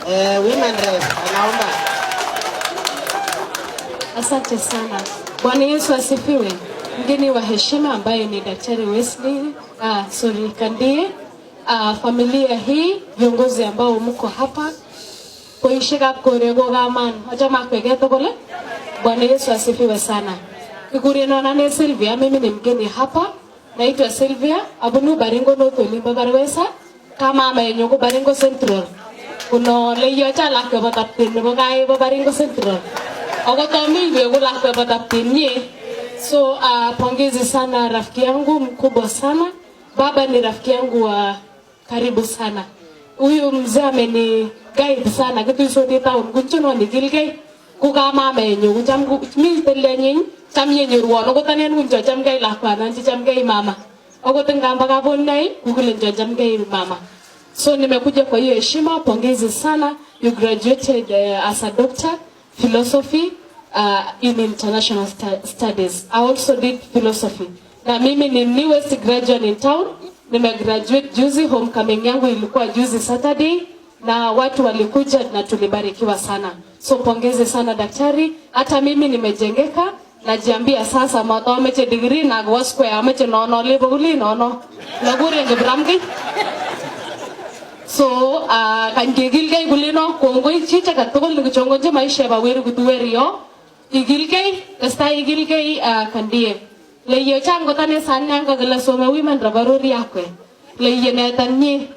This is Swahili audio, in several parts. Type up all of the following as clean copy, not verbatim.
Women rep anaomba. Asante sana. Bwana Yesu asifiwe. Mgeni wa heshima ambaye ni Daktari Wesley Kandie, familia hii, viongozi ambao mko hapa, kuishika korego gaman, ajama kwegeto kule. Bwana Yesu asifiwe sana. Kikuria na Sylvia, mimi ni mgeni hapa. Naitwa Sylvia, abunu Baringo North Olimba Barwesa, kama ama yenyoko Baringo Central. Kuno leyo chala kwa batapin nebo kai Baringo Central. Ogotomi wewe la kwa batapin. So pongezi sana rafiki yangu mkubwa sana. Baba ni rafiki yangu wa karibu sana. Huyu mzee ameni guide sana kitu sote town kunchuno ni gilgai. Kuka mama yenyu kunjam mi telenyin cham yenyu ruono kotanen kunjo jam gai lakwa nanchi jam gai mama. Ogotengamba kabonai kukulenjo jam gai mama. So nimekuja kwa hiyo heshima. Pongezi sana. You graduated as a doctor, philosophy in international studies. I also did philosophy. Na mimi ni newest graduate in town. Nimegraduate juzi, homecoming yangu ilikuwa juzi Saturday. Na watu walikuja na tulibarikiwa sana. So pongezi sana daktari. Hata mimi nimejengeka. Najiambia sasa mata meche degree na gwa square meche nono lebo uli nono. Nagure ngebramgi. So kanjigilgai gulino kongoi chicha katokol ngichongonje maisha ba weru kutuwerio. Igilgai kasta igilgai Kandie. Leyo chango tane sanyanga gala soma women rabarori yakwe. Leyo netanyi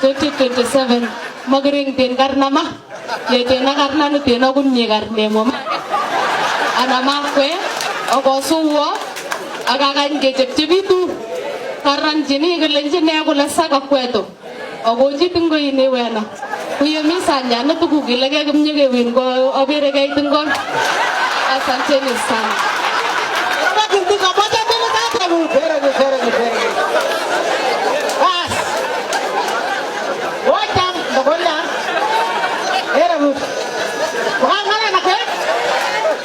2027 magring ten karnama. Ye tena karna no tena kunye karne mom. Anama kwe ogosuwo agaganje chepchebitu karan jini gelenje ne ko lasaka kweto. Ogoji tingo ine wena. Kuyo misanya na tukugilege gumnyege wingo obire gai tingo. Asanteni sana. Kinti kamoja bila kata mu. Very. Bas. Wajam dogolla. Very good. Wangala na kwe.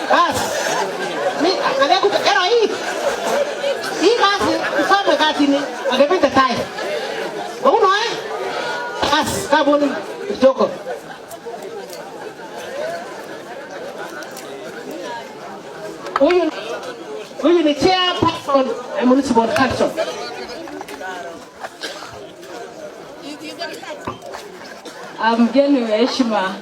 Bas. Mi akale ku ero hii. Hii basi kusome kasi ni. Agepita tai. Uno Bas kaboni joko. Huyu ni chairperson ya municipal council. Mgeni wa heshima